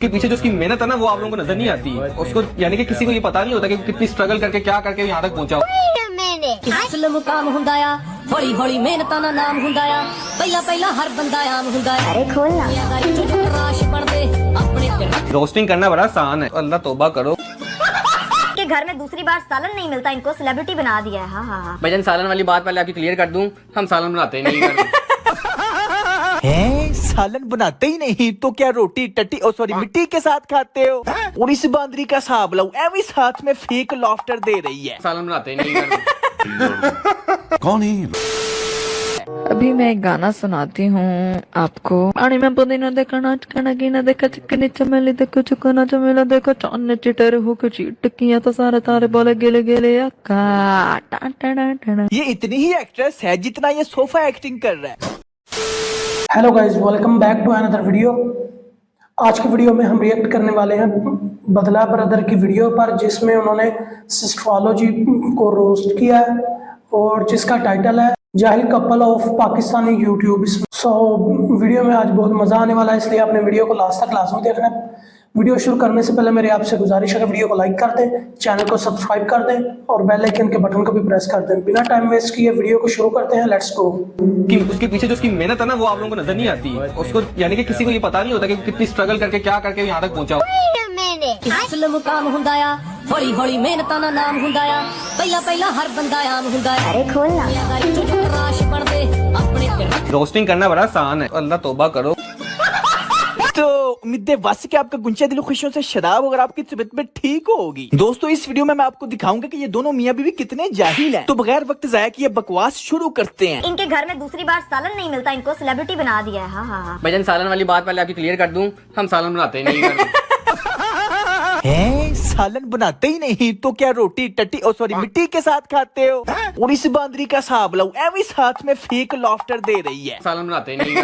के पीछे जो उसकी मेहनत है ना वो आप लोगों को नजर नहीं आती। उसको यानी कि किसी को ये पता नहीं होता कि कितनी स्ट्रगल करके क्या करके यहाँ तक पहुँचा। ਅਸਲ ਮੁਕਾਮ ਹੁੰਦਾ ਆ ਹੌਲੀ ਹੌਲੀ ਮਿਹਨਤਾਂ ਦਾ ਨਾਮ ਹੁੰਦਾ ਆ ਪਹਿਲਾਂ ਪਹਿਲਾਂ ਹਰ ਬੰਦਾ ਆਮ ਹੁੰਦਾ ਆ ਅਰੇ ਖੋਲਣਾ ਯਾਦਾਰੀ ਚ ਜੋ ਰਾਸ਼ ਪੜਦੇ अपने रोस्टिंग करना बड़ा आसान है, अल्लाह तौबा करो। के घर में दूसरी बार सालन नहीं मिलता, इनको सेलिब्रिटी बना दिया है। हाँ। भाईजान सालन वाली बात पहले आपकी क्लियर कर दूं, हम सालन बनाते ही नहीं हैं? सालन बनाते ही नहीं तो क्या रोटी टट्टी और सॉरी मिट्टी के साथ खाते हो? और इस बांदरी का हिसाब लो, एवं साथ में फेक लॉफ्टर दे रही है। सालन बनाते ही नहीं कौन है? अभी मैं एक गाना सुनाती हूँ आपको। पानी में पुदीना देखा नाच खाना की ना देखा चिकनी चमेली देखो चुकाना चमेला देखो चौने चिटर हो के चीट किया तो सारे तारे बोले गेले गेले ये इतनी ही एक्ट्रेस है जितना ये सोफा एक्टिंग कर रहा है। Hello guys, welcome back to another video. आज की वीडियो में हम रिएक्ट करने वाले हैं बदला ब्रदर की वीडियो पर, जिसमें उन्होंने सिस्ट्रोलॉजी को रोस्ट किया है और जिसका टाइटल है जाहिल couple of Pakistani YouTube. Video में आज बहुत मजा आने वाला है, इसलिए आपने वीडियो को लास्ट तक लाजमी देखना है। वीडियो शुरू करने से पहले मेरी आपसे गुजारिश है कि वीडियो को लाइक कर दें, चैनल को सब्सक्राइब कर दें और बेल आइकन के बटन को भी प्रेस कर दें। बिना टाइम वेस्ट किए वीडियो को शुरू करते हैं, लेट्स गो। कि उसके पीछे जो उसकी मेहनत है ना वो आप लोगों को नजर नहीं आती। उसको यानी कि किसी को ये पता नहीं होता कि कितनी स्ट्रगल करके क्या करके यहाँ तक पहुँचा। ਅਸਲ ਮੁਕਾਮ ਹੁੰਦਾ ਆ ਹੌਲੀ ਹੌਲੀ ਮਿਹਨਤਾਂ ਦਾ ਨਾਮ ਹੁੰਦਾ ਆ ਪਹਿਲਾਂ ਪਹਿਲਾਂ ਹਰ ਬੰਦਾ ਆਮ ਹੁੰਦਾ ਆ ਅਰੇ ਖੋਲਣਾ ਯਾਦਾਰੀ ਚ ਜੋ ਰਾਸ਼ ਪੜਦੇ अपने रोस्टिंग करना बड़ा आसान है, अल्लाह तौबा करो। तो उम्मीद बस कि आपका गुंचा दिल खुशियों से शराब अगर आपकी तबीयत में ठीक होगी। दोस्तों इस वीडियो में मैं आपको दिखाऊंगा कि ये दोनों मियाँ बीवी कितने जाहिल हैं। तो बगैर वक्त जाया किए बकवास शुरू करते हैं। इनके घर में दूसरी बार सालन नहीं मिलता, इनको सेलिब्रिटी बना दिया है। हाँ। भाईजान सालन वाली बात पहले आपकी क्लियर कर दूं, हम सालन बनाते ही नहीं हैं? सालन बनाते ही नहीं तो क्या रोटी टट्टी और सॉरी मिट्टी के साथ खाते हो? और इस बांदरी का हिसाब लो, एवं साथ में फेक लॉफ्टर दे रही है। सालन बनाते ही नहीं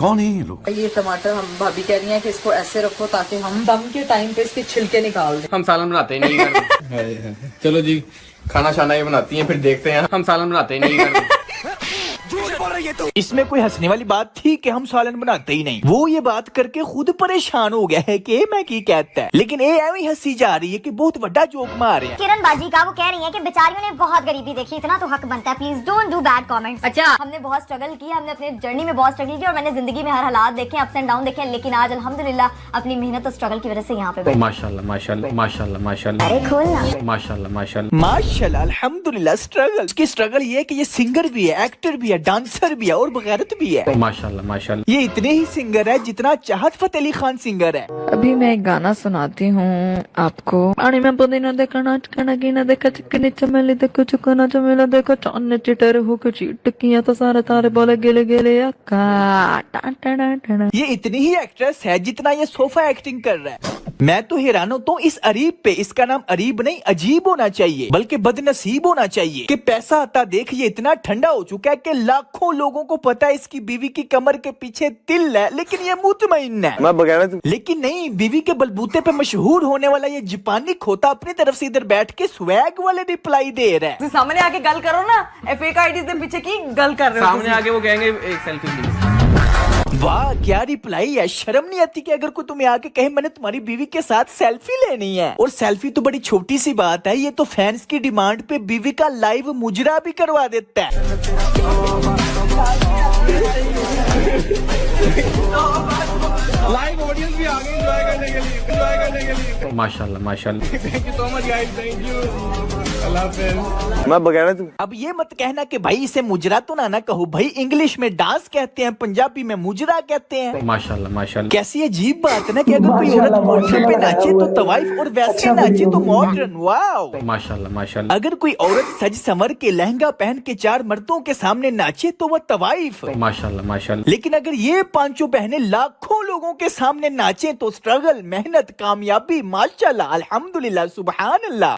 कौन है ये लोग? ये टमाटर हम भाभी कह रही हैं कि इसको ऐसे रखो ताकि हम दम के टाइम पे इसके छिलके निकाल दें। हम सालन बनाते ही नहीं चलो जी, खाना शाना ये बनाती हैं, फिर देखते हैं। हम सालन बनाते ही नहीं इसमें कोई हंसने वाली बात थी कि हम सालन बनाते ही नहीं। वो ये बात करके खुद परेशान हो गया है कि मैं की कहता है, लेकिन ये एवं हंसी जा रही है कि बहुत बड़ा जोक मार रहे हैं। किरण बाजी का वो कह रही है कि बेचारियों ने बहुत गरीबी देखी, इतना तो हक बनता है, please don't do bad comments. अच्छा, हमने बहुत स्ट्रगल की, हमने अपने जर्नी में बहुत स्ट्रगल किया और मैंने जिंदगी में हर हालात देखे, अप्स एंड डाउन देखे, लेकिन आज अल्हम्दुलिल्लाह अपनी मेहनत और स्ट्रगल की वजह से यहाँ पे माशाल्लाह माशाल्लाह माशाल्लाह माशाल्लाह अरे खोलना माशाल्लाह माशाल्लाह माशाल्लाह अल्हम्दुलिल्लाह। स्ट्रगल इसकी स्ट्रगल ये है कि ये सिंगर भी है, एक्टर भी है, डांसर भी है और बगैरत भी है। माशाल्लाह माशाल्लाह। ये इतने ही सिंगर है जितना चाहत फतेह अली खान सिंगर है। अभी मैं एक गाना सुनाती हूँ आपको। पानी में पुदीना देखा नाच खाना की ना देखा चिकनी चमेली देखो चुकाना चमेला देखो चौने चिटर हो के चीट किया तो सारे तारे बोले गेले गेले ये इतनी ही एक्ट्रेस है जितना ये सोफा एक्टिंग कर रहा है। मैं तो हैरान हूँ तो इस अरीब पे, इसका नाम अरीब नहीं अजीब होना चाहिए बल्कि बदनसीब होना चाहिए कि पैसा आता देख ये इतना ठंडा हो चुका है कि लाखों लोगों को पता है इसकी बीवी की कमर के पीछे तिल है, लेकिन ये मुतमईन है। लेकिन नहीं, बीवी के बलबूते पे मशहूर होने वाला ये जापानी खोता अपनी तरफ से इधर बैठ के स्वैग वाले रिप्लाई दे रहा है। सामने आके गल करो ना, फेक आईडी से पीछे की गल कर रहे हो। सामने आके वो कहेंगे एक सेल्फी प्लीज। वाह क्या रिप्लाई है, शर्म नहीं आती कि अगर कोई तुम्हें आके कहे मैंने तुम्हारी बीवी के साथ सेल्फी लेनी है। और सेल्फी तो बड़ी छोटी सी बात है, ये तो फैंस की डिमांड पे बीवी का लाइव मुजरा भी करवा देता है। लाइव ऑडियंस भी आ गई एंजॉय करने के लिए। माशाल्लाह माशाल्लाह। Thank you so much guys, thank you. अल्लाह हाफिज़। मैं बगैर अब ये मत कहना कि भाई इसे मुजरा तो ना कहो भाई, इंग्लिश में डांस कहते हैं, पंजाबी में मुजरा कहते हैं। माशाल्लाह माशाल्लाह। कैसी अजीब बात है ना कि अगर कोई औरत मॉडर्न पे नाचे तो तवाइफ और वैसे नाचे तो मॉडर्न। वाह माशाल्लाह माशाल्लाह। अगर कोई औरत सज संवर के लहंगा पहन के चार मर्दों के सामने नाचे तो वह तवाइफ। माशाल्लाह माशाल्लाह। लेकिन अगर ये पांचों बहनें लाखों लोगों के सामने नाचे तो स्ट्रगल, मेहनत, कामयाबी, माशाल्लाह, अल्हम्दुलिल्लाह, सुबहान अल्लाह।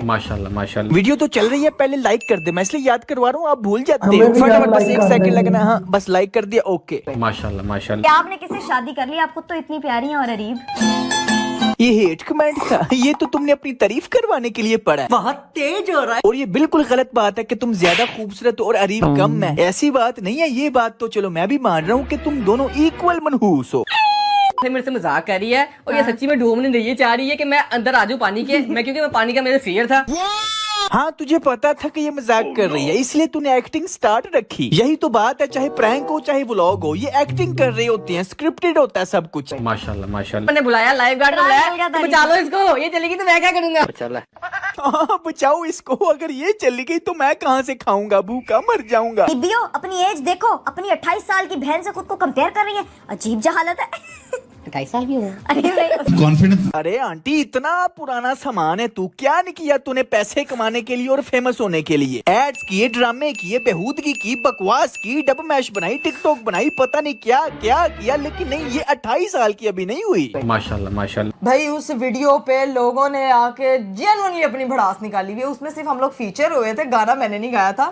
माशाल्लाह माशाल्लाह। वीडियो तो चल रही है, पहले लाइक कर दे, मैं इसलिए याद करवा रहा हूँ, आप भूल जाते हैं। फटाफट बस 1 सेकंड लगना। हाँ बस लाइक कर दिया, ओके। माशाल्लाह माशाल्लाह। क्या आपने किससे शादी कर ली? आप खुद तो इतनी प्यारी हैं और अरीब। ये हेट कमेंट था? ये तो तुमने अपनी तारीफ करवाने के लिए पढ़ा है। बहुत तेज हो रहा है। और ये बिल्कुल गलत बात है कि तुम ज्यादा खूबसूरत और अरीब कम है। ऐसी बात नहीं है। ये बात तो चलो मैं भी मान रहा हूँ कि तुम दोनों इक्वल मनहूस हो। मेरे से मजाक कर रही है और ये सच्ची में ढूंढने नहीं ये चाह रही है कि मैं अंदर आ जाऊं पानी के। मैं क्योंकि मैं पानी का मेरा फेयर था। हाँ तुझे पता था कि ये मजाक कर रही है, इसलिए तूने एक्टिंग स्टार्ट रखी। यही तो बात है, चाहे प्रैंक हो चाहे व्लॉग हो, ये एक्टिंग कर रही होती है, स्क्रिप्टेड होता है सब कुछ। माशाल्लाह माशाल्लाह। मैंने बुलाया लाइफ गार्ड को बुलाया, तो बचा लो इसको। ये चलेगी तो मैं क्या करूंगा? हाँ बचाओ इसको। अगर ये चली गई तो मैं कहाँ से खाऊंगा, भूखा मर जाऊंगा। बीबियो अपनी एज देखो, अपनी 28 साल की बहन से खुद को कंपेयर कर रही है। अजीब जहालत है। 28 साल की हो। कॉन्फिडेंस। अरे आंटी इतना पुराना सामान है, तू क्या नहीं किया तूने पैसे कमाने के लिए और फेमस होने के लिए? एड्स किए, ड्रामे किए, बेहूदगी की, बकवास की, डब मैश बनाई, टिकटॉक बनाई, पता नहीं क्या क्या किया, लेकिन नहीं ये 28 साल की अभी नहीं हुई। माशाल्लाह माशाल्लाह। भाई उस वीडियो पे लोगों ने आके जेन्युइनली अपनी भड़ास निकाली हुई है। उसमें सिर्फ हम लोग फीचर हुए थे, गाना मैंने नहीं गाया था।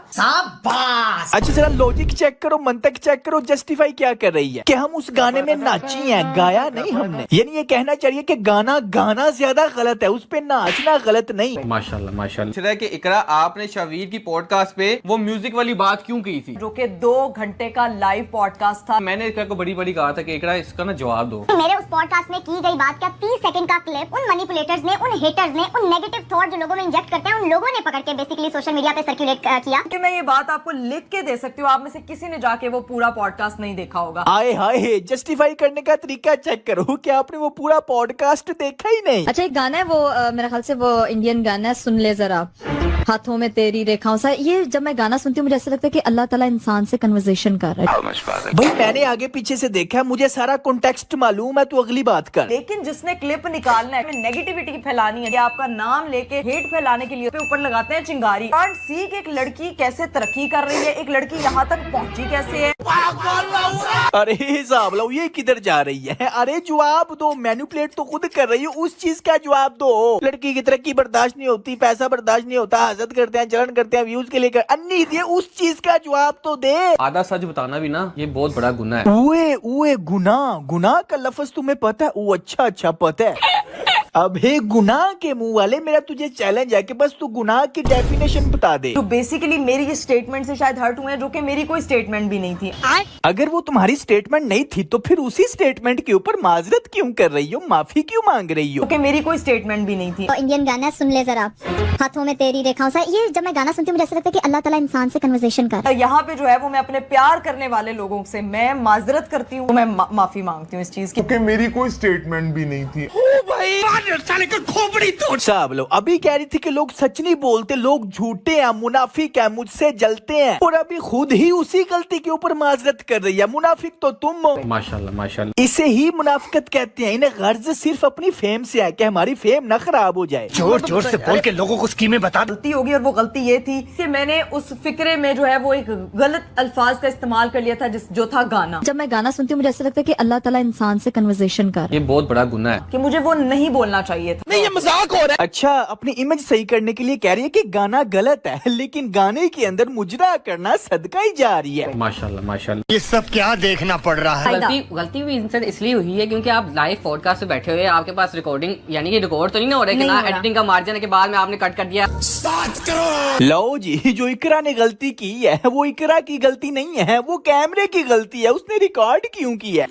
अच्छा जरा लॉजिक चेक करो, मंतक चेक करो, जस्टिफाई क्या कर रही है कि हम उस गाने में नाची हैं, गाया नहीं हमने। यानी ये कहना चाहिए कि गाना गाना ज्यादा गलत है, उस पे नाचना गलत नहीं। माशाल्लाह माशाल्लाह। कि इकरा आपने शावीर की पॉडकास्ट पे वो म्यूजिक वाली बात क्यों की थी? जो कि 2 घंटे का लाइव पॉडकास्ट था। मैंने इकरा को बड़ी बड़ी कहा था कि इकरा इसका ना जवाब दो। मेरे उस पॉडकास्ट में की गई बात क्या 30 सेकंड का क्लिप उन मैनिपुलेटर्स ने, उन हेटर्स ने, उन नेगेटिव थॉट जो लोगों में इंजेक्ट करते हैं, उन लोगों ने पकड़ के बेसिकली सोशल मीडिया पे सर्कुलेट किया। कि मैं ये बात आपको लिख के दे सकती हूँ, आप में से किसी ने जाके वो पूरा पॉडकास्ट नहीं देखा होगा। आए हाय, जस्टिफाई करने का तरीका चेक करो कि आपने वो पूरा पॉडकास्ट देखा ही नहीं। अच्छा एक गाना है वो मेरे ख्याल से वो इंडियन गाना है, सुन ले जरा, हाथों में तेरी रेखाओं सा। ये जब मैं गाना सुनती हूँ मुझे ऐसा लगता है कि अल्लाह ताला इंसान से कन्वर्सेशन कर रहा है। भाई मैंने आगे पीछे से देखा, मुझे सारा कॉन्टेक्स्ट मालूम है, तू अगली बात कर। लेकिन जिसने क्लिप निकालना है, नेगेटिविटी फैलानी है, आपका नाम लेके हेट फैलाने के लिए ऊपर लगाते हैं चिंगारी। कांट सी कि एक लड़की कैसे तरक्की कर रही है, एक लड़की यहाँ तक पहुँची कैसे है। अरे हिसाब लो ये किधर जा रही है? अरे जवाब दो, मैनिपुलेट तो खुद कर रही हो, उस चीज का जवाब दो। लड़की की तरक्की बर्दाश्त नहीं होती, पैसा बर्दाश्त नहीं होता, हसद करते हैं, जलन करते हैं, व्यूज के लिए अन्नी दिए, उस चीज का जवाब तो दे। आधा सच बताना भी ना ये बहुत बड़ा गुनाह है। उए गुनाह, गुनाह का लफ्ज तुम्हें पता है? वो अच्छा पता है। अबे गुनाह के मुंह वाले, मेरा तुझे चैलेंज है कि बस तू गुनाह की डेफिनेशन बता दे। तो बेसिकली मेरी ये स्टेटमेंट से शायद हर्ट हुए, जो कि मेरी कोई स्टेटमेंट भी नहीं थी। अगर वो तुम्हारी स्टेटमेंट नहीं थी तो फिर उसी स्टेटमेंट के ऊपर माजरत क्यों कर रही हो, माफी क्यों मांग रही हो? जो कि मेरी कोई स्टेटमेंट भी नहीं थी। तो इंडियन गाना सुन ले जरा, हाथों में तेरी रेखाओं सा। ये जब मैं गाना सुनती हूँ मुझे ऐसा लगता है कि अल्लाह ताला इंसान से कन्वर्सेशन कर रहा है। यहाँ पे जो है वो मैं अपने प्यार करने वाले लोगों से मैं माजरत करती हूँ, मैं माफी मांगती हूँ इस चीज की। क्योंकि मेरी कोई स्टेटमेंट भी नहीं थी। साहब लो अभी कह रही थी कि लोग सच नहीं बोलते, लोग झूठे हैं, मुनाफिक है, मुझसे जलते हैं, और अभी खुद ही उसी गलती के ऊपर माजरत कर रही है। मुनाफिक तो तुम हो। माशाल्लाह माशाल्लाह। इसे ही मुनाफिकत कहते हैं। इन्हें गर्ज सिर्फ अपनी फेम से है कि हमारी फेम न खराब हो जाए। जोर जोर से बोल के लोगों को स्कीमें बता। गलती होगी, और वो गलती ये थी कि मैंने उस फिक्रे में जो है वो एक गलत अल्फाज का इस्तेमाल कर लिया था, जो था गाना। जब मैं गाना सुनती हूँ मुझे ऐसा लगता है कि अल्लाह ताला इंसान से कन्वर्सेशन कर रहा है। ये बहुत बड़ा गुनाह है कि मुझे वो नहीं बोलना चाहिए था। नहीं ये मजाक हो रहा है। अच्छा अपनी इमेज सही करने के लिए कह रही है कि गाना गलत है, लेकिन गाने के अंदर मुजरा करना सदका ही जा रही है। माशाल्लाह माशाल्लाह। ये सब क्या देखना पड़ रहा है? गलती भी इंसान इसलिए हुई है क्योंकि आप लाइव पॉडकास्ट पे बैठे हुए, आपके पास रिकॉर्डिंग यानी कि रिकॉर्ड तो नहीं ना हो रहा है कि ना एडिटिंग का मार्जिन के बाद में आपने कट कर दिया। लो जी, जो इकरा ने गलती की है वो इकरा की गलती नहीं है, वो कैमरे की गलती है। उसने रिकॉर्ड क्यों किया?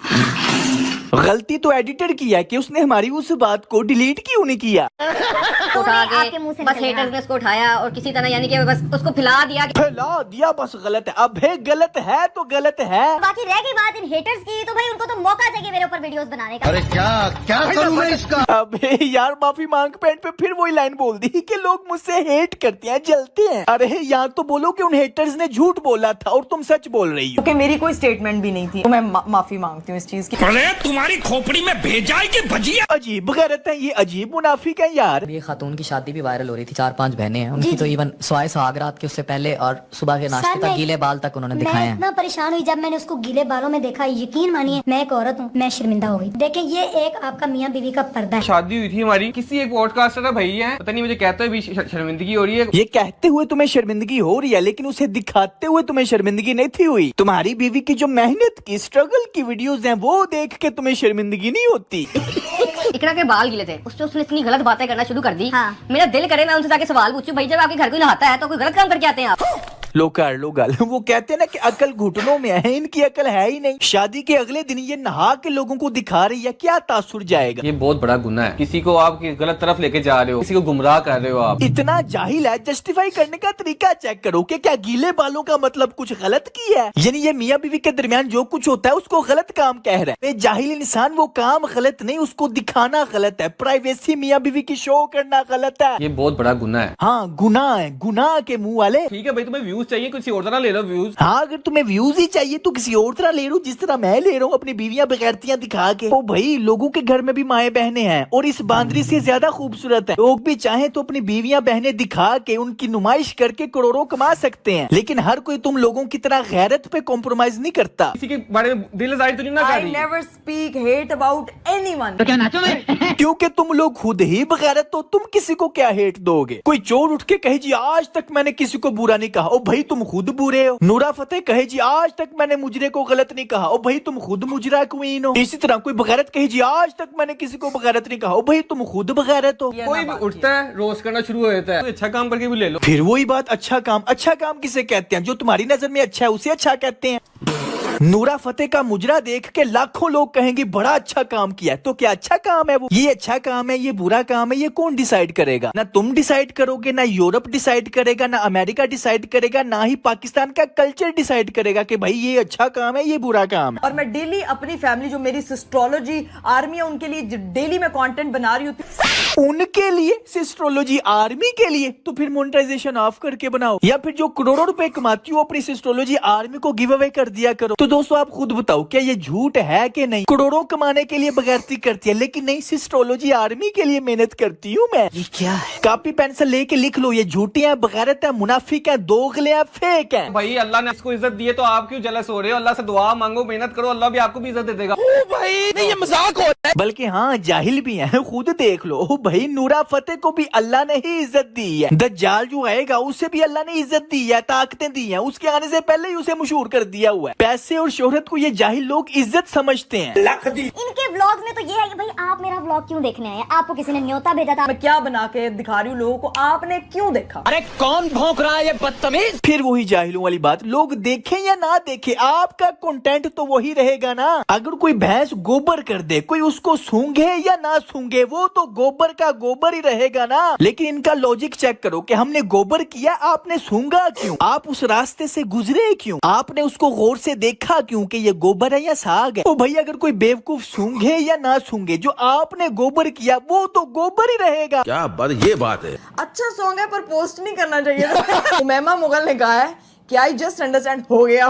गलती तो एडिटर की है कि उसने हमारी उस बात को डिलीट क्यों नहीं किया। आपके मुंह से बस हेटर्स ने उसको उठाया और किसी तरह यानी कि बस उसको फैला दिया। फैला दिया बस, गलत है। अब है गलत है तो गलत है। बाकी रह गई बात इन हेटर्स की, तो भाई उनको तो मौका चाहिए मेरे ऊपर वीडियोस बनाने का। अरे क्या करूं मैं इसका? अबे यार माफी मांग पेंट पे फिर वही लाइन बोल दी कि लोग मुझसे हेट करते हैं, जलते हैं। अरे यहाँ तो बोलो कि उन हेटर्स ने झूठ बोला था और तुम सच बोल रही हो। क्योंकि मेरी कोई स्टेटमेंट भी नहीं थी, तो मैं माफी मांगती हूँ इस चीज की। तुम्हारी खोपड़ी में भेजा है कि भजिया? अजीब गैरत है ये, अजीब मुनाफिक है यार। ये खातून की शादी भी वायरल हो रही थी, 4-5 बहनें हैं उनकी, तो इवन सोए सुहागरात के उससे पहले और सुबह के नाश्ते तक गीले बाल तक उन्होंने दिखाए हैं। इतना परेशान हुई जब मैंने उसको गीले बालों में देखा, यकीन मानिए मैं एक औरत हूँ, मैं शर्मिंदा हो गई। देखिए ये एक आपका मियाँ बीवी का पर्दा है। शादी हुई थी हमारी, किसी एक पॉडकास्टर का भाई है, पता नहीं मुझे कहते हुए भी शर्मिंदगी हो रही है। ये कहते हुए तुम्हें शर्मिंदगी हो रही है, लेकिन उसे दिखाते हुए तुम्हें शर्मिंदगी नहीं थी हुई। तुम्हारी बीवी की जो मेहनत की, स्ट्रगल की वीडियोस हैं वो देख के तुम्हें शर्मिंदगी नहीं होती। इकरा के बाल गिले थे, उससे उसने इतनी गलत बातें करना शुरू कर दी। हाँ। मेरा दिल करे मैं उनसे जाके सवाल पूछूं, भाई जब आपके घर कोई नहाता है तो कोई गलत काम करके आते हैं आप? लो कर लो गाल। वो कहते हैं ना कि अकल घुटनों में है, इनकी अकल है ही नहीं। शादी के अगले दिन ये नहा के लोगों को दिखा रही है, क्या तासुर जाएगा। ये बहुत बड़ा गुनाह है, किसी को आप गलत तरफ लेके जा रहे हो, किसी को गुमराह कर रहे हो आप। इतना जाहिल है, जस्टिफाई करने का तरीका चेक करो कि क्या गीले बालों का मतलब कुछ गलत किया है। यानी ये मियाँ बीवी के दरमियान जो कुछ होता है उसको गलत काम कह रहा है। जाहिल इंसान, वो काम गलत नहीं, उसको दिखाना गलत है। प्राइवेसी मियाँ बीवी की शो करना गलत है। ये बहुत बड़ा गुनाह है। हाँ गुनाह है, गुनाह के मुंह वाले। ठीक है भाई, तुम्हें व्यूज चाहिए, किसी और तरह ले लो व्यूज। हाँ अगर तुम्हें व्यूज ही चाहिए तो किसी और तरह ले लो, जिस तरह मैं ले रहा हूँ अपनी बीवियां बगैरतियां दिखा के। ओ भाई, लोगों के घर में भी माएं बहनें हैं और इस बांदरी से ज्यादा खूबसूरत है। लोग भी चाहे तो अपनी बीवियां बहनें दिखा के उनकी नुमाइश करके करोड़ों कमा सकते हैं, लेकिन हर कोई तुम लोगों की तरह गैरत पे कॉम्प्रोमाइज नहीं करता। किसी के बारे में दिल जाहिर तो नहीं ना कर I रही। never speak hate about anyone. तो क्या नाचो मैं? क्योंकि तुम लोग खुद ही बगैरत तो तुम किसी को क्या हेट दोगे। कोई चोर उठ के कहे जी आज तक मैंने किसी को बुरा नहीं कहा, ओ भाई तुम खुद बुरे हो। नूरा फतेह कहे जी आज तक मैंने मुजरे को गलत नहीं कहा, ओ भाई तुम खुद मुजरा क्वीन हो। इसी तरह कोई बगैरत कहे जी आज तक मैंने किसी को बगैरत नहीं कहा, ओ भाई तुम खुद बगैरत हो। कोई भी उठता है रोस्ट करना शुरू हो जाता है, अच्छा काम करके भी ले लो। फिर वही बात, अच्छा काम किसे कहते हैं? जो तुम्हारी नजर में अच्छा है उसे अच्छा कहते हैं। नूरा फतेह का मुजरा देख के लाखों लोग कहेंगे बड़ा अच्छा काम किया, तो क्या अच्छा काम है वो? ये अच्छा काम है, ये बुरा काम है, ये कौन डिसाइड करेगा? ना तुम डिसाइड करोगे, ना यूरोप डिसाइड करेगा, ना अमेरिका डिसाइड करेगा, ना ही पाकिस्तान का कल्चर डिसाइड करेगा कि भाई ये अच्छा काम है, ये बुरा काम है। और मैं डेली अपनी फैमिली, जो मेरी सिस्ट्रोलॉजी आर्मी है, उनके लिए डेली मैं कंटेंट बना रही हूँ। उनके लिए सिस्ट्रोलॉजी आर्मी के लिए? तो फिर मोनेटाइजेशन ऑफ करके बनाओ, या फिर जो करोड़ों रुपए कमाती हो अपनी सिस्ट्रोलॉजी आर्मी को गिव अवे कर दिया करो। तो दोस्तों आप खुद बताओ, क्या ये झूठ है कि नहीं? करोड़ों कमाने के लिए बगैरती करती है, लेकिन नहीं, सिस्ट्रोलॉजी आर्मी के लिए मेहनत करती हूँ मैं। ये क्या है? कॉपी पेंसिल लेके लिख लो, ये झूठी है, बगैरत है, मुनाफिक है, दोगले हैं, फेक है। भाई अल्लाह ने इसको इज्जत दी है तो आप क्यों जलस हो रहे हो? अल्लाह से दुआ मांगो, मेहनत करो, अल्लाह भी आपको भी इज्जत दे देगा। भाई नहीं, ये मजाक हो रहा है। बल्कि हाँ जाहिल भी है, खुद देख लो भाई। नूरा फतेह को भी अल्लाह ने ही इज्जत दी है। दज्जाल जो आएगा उसे भी अल्लाह ने इज्जत दी है, ताकतें दी है, उसके आने से पहले ही उसे मशहूर कर दिया हुआ है। पैसे और शोहरत को ये जाहिल लोग इज्जत समझते हैं। इनके व्लॉग्स में तो ये है कि भाई आप मेरा व्लॉग क्यों देखने आए हैं? आपको किसी ने न्योता भेजा था? मैं क्या बना के दिखा रही हूँ लोगों को, आपने क्यों देखा? अरे कौन भौंक रहा है ये बदतमीज? फिर वही जाहिलों वाली बात, लोग देखें या ना देखें, आपका कंटेंट तो वही रहेगा ना। अगर कोई भैंस गोबर कर दे, कोई उसको सूंघे या ना सूंघे, वो तो गोबर का गोबर ही रहेगा ना। लेकिन इनका लॉजिक चेक करो कि हमने गोबर किया, आपने सूंघा क्यों? आप उस रास्ते से गुजरे क्यों? आपने उसको गौर से देखा क्यों कि ये गोबर है या साग है? तो भाई अगर कोई बेवकूफ सूंघे या ना सूंघे, जो आपने गोबर किया वो तो गोबर ही रहेगा। क्या बात, ये बात है। अच्छा सॉन्ग है पर पोस्ट नहीं करना चाहिए। उमैमा मुगल ने कहा है कि आई जस्ट अंडरस्टैंड, हो गया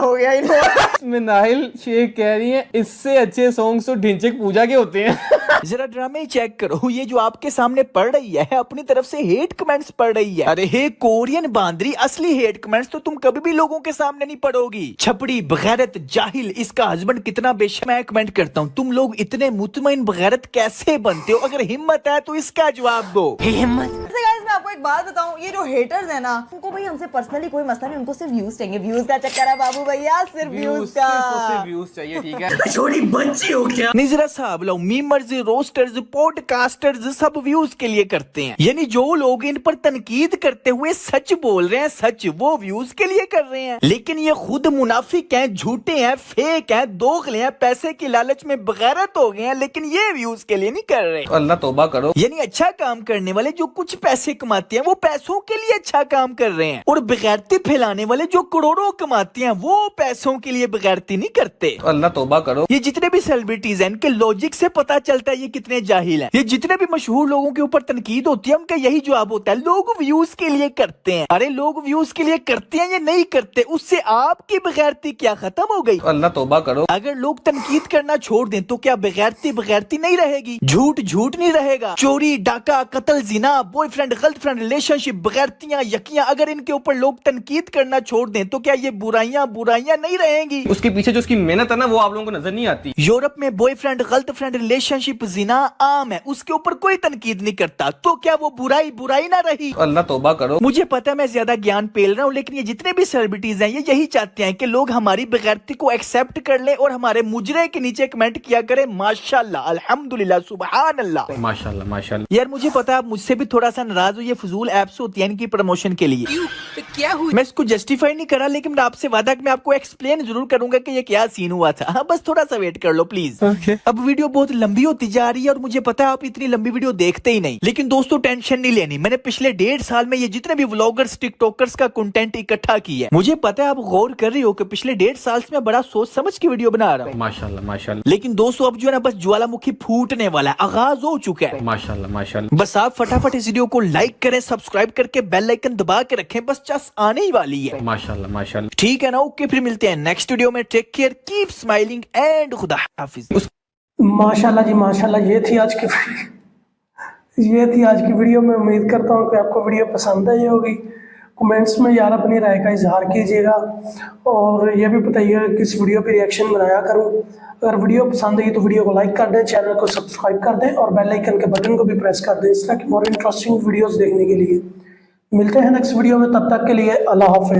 मिनाहिल शेख कह रही है इससे अच्छे सॉन्ग्स तो ढिंचक पूजा के होते हैं। जरा ड्रामे चेक करो, ये जो आपके सामने पढ़ रही है अपनी तरफ से हेट कमेंट्स पढ़ रही है। अरे हे कोरियन बांदरी, असली हेट कमेंट्स तो तुम कभी भी लोगों के सामने नहीं पढ़ोगी। छपड़ी, बगैरत, जाहिल, इसका हस्बैंड कितना बेशर्म है कमेंट करता हूँ। तुम लोग इतने मुतमईन बगैरत कैसे बनते हो? अगर हिम्मत है तो इसका जवाब दो। हिम्मत। मैं आपको एक बात बताऊं, ये जो हेटर्स है ना, उनको भाई हमसे पर्सनली कोई मसला नहीं, उनको सिर्फ व्यूज चाहिए। व्यूज का चक्कर है बाबू भैया, सिर्फ व्यूज का। व्यूज चाहिए, ठीक है। छोटी बच्ची हो क्या? नहीं जरा साहब लो, मीमर्स, रोस्टर्स, पॉडकास्टर्स सब व्यूज के लिए करते हैं। यानी जो लोग इन पर तनकीद करते हुए सच बोल रहे हैं, सच, वो व्यूज के लिए कर रहे हैं। लेकिन ये खुद मुनाफिक हैं, झूठे हैं, फेक हैं, दोगले हैं, पैसे की लालच में बगैरत हो गए हैं, लेकिन ये व्यूज के लिए नहीं कर रहे। अल्लाह तौबा करो। यानी अच्छा काम करने वाले जो कुछ पैसे कमाते हैं वो पैसों के लिए अच्छा काम कर रहे हैं, और बगैरती फैलाने वाले जो करोड़ों कमाते हैं वो पैसों के लिए बगैरती नहीं करते। अल्लाह तौबा करो। ये जितने भी सेलिब्रिटीज हैं, इनके लॉजिक से पता चलता है ये कितने जाहिल हैं। ये जितने भी मशहूर लोगों के ऊपर तनकीद होती है, उनका यही जवाब होता है, लोग व्यूज के लिए करते हैं। अरे लोग व्यूज के लिए करते हैं या नहीं करते, उससे आपकी बगैरती क्या खत्म हो गई? अल्लाह तौबा करो। अगर लोग तनकीद करना छोड़ दें तो क्या बगैरती बगैरती नहीं रहेगी? झूठ झूठ नहीं रहेगा? चोरी, डाका, कत्ल, जिना, बॉयफ्रेंड गर्लफ्रेंड, रिलेशनशिप, बगैरतियां, यकियां, अगर इनके ऊपर लोग तनकीद करना छोड़ दें तो क्या ये बुराइयां नहीं रहेंगी? उसके पीछे जो उसकी मेहनत है ना वो आप लोगों को नजर नहीं आती। यूरोप में बॉयफ्रेंड, गर्लफ्रेंड, रिलेशनशिप, जिना आम है, उसके ऊपर कोई तनकीद नहीं करता, तो क्या वो बुराई ना रही? अल्लाह तौबा करो। मुझे पता है मैं ज्यादा ज्ञान पेल रहा हूँ, लेकिन ये जितने भी सेलिब्रिटीज हैं ये यही चाहते हैं कि लोग हमारी बेगैरती को एक्सेप्ट कर लें और हमारे मुजरे के नीचे कमेंट किया करें माशाल्लाह, अल्हम्दुलिल्लाह, सुभान अल्लाह। माशाल्लाह माशाल्लाह। यार मुझे पता है आप मुझसे भी थोड़ा सा नाराज हो, ये फजूल एप्स होती है इनकी प्रमोशन के लिए। क्या हुआ? मैं इसको जस्टिफाई नहीं करा, लेकिन आपसे वादा कि मैं आपको एक्सप्लेन जरूर करूंगा कि ये क्या सीन हुआ था। हाँ, बस थोड़ा सा वेट कर लो प्लीज। अब वीडियो बहुत लंबी होती जा रही है और मुझे पता है आप इतनी लंबी वीडियो देखते ही नहीं, लेकिन दोस्तों टेंशन नहीं लेनी। मैंने पिछले 1.5 साल में ये जितने भी व्लॉगर्स, टिकटॉकर्स का कंटेंट इकट्ठा किया है, मुझे पता है आप गौर कर रही हो कि पिछले 1.5 साल से मैं बड़ा सोच समझ के वीडियो बना रहा हूँ। माशाल्लाह माशाल्लाह। लेकिन दोस्तों अब जो है ना बस ज्वालामुखी फूटने वाला है, आगाज हो चुका है। माशाल्लाह माशाल्लाह। बस आप फटाफट इस वीडियो को लाइक करें, सब्सक्राइब करके बेल आइकन दबा के रखें, बस चस आने ही वाली है। माशाल्लाह माशाल्लाह। ठीक है ना? ओके, फिर मिलते हैं नेक्स्ट वीडियो में। Take care, keep smiling and खुदा हाफिज। माशाल्लाह जी माशाल्लाह। ये थी आज की वीडियो। मैं उम्मीद करता हूँ कि आपको वीडियो पसंद आई होगी। कमेंट्स में यार अपनी राय का इजहार कीजिएगा और ये भी बताइएगा कि इस वीडियो पे रिएक्शन बनाया करूँ। अगर वीडियो पसंद आई तो वीडियो को लाइक कर दें, चैनल को सब्सक्राइब कर दें और बेल आइकन के बटन को भी प्रेस कर दें इस तरह की और इंटरेस्टिंग वीडियोस देखने के लिए। मिलते हैं नेक्स्ट वीडियो में, तब तक के लिए अल्लाह हाफिज।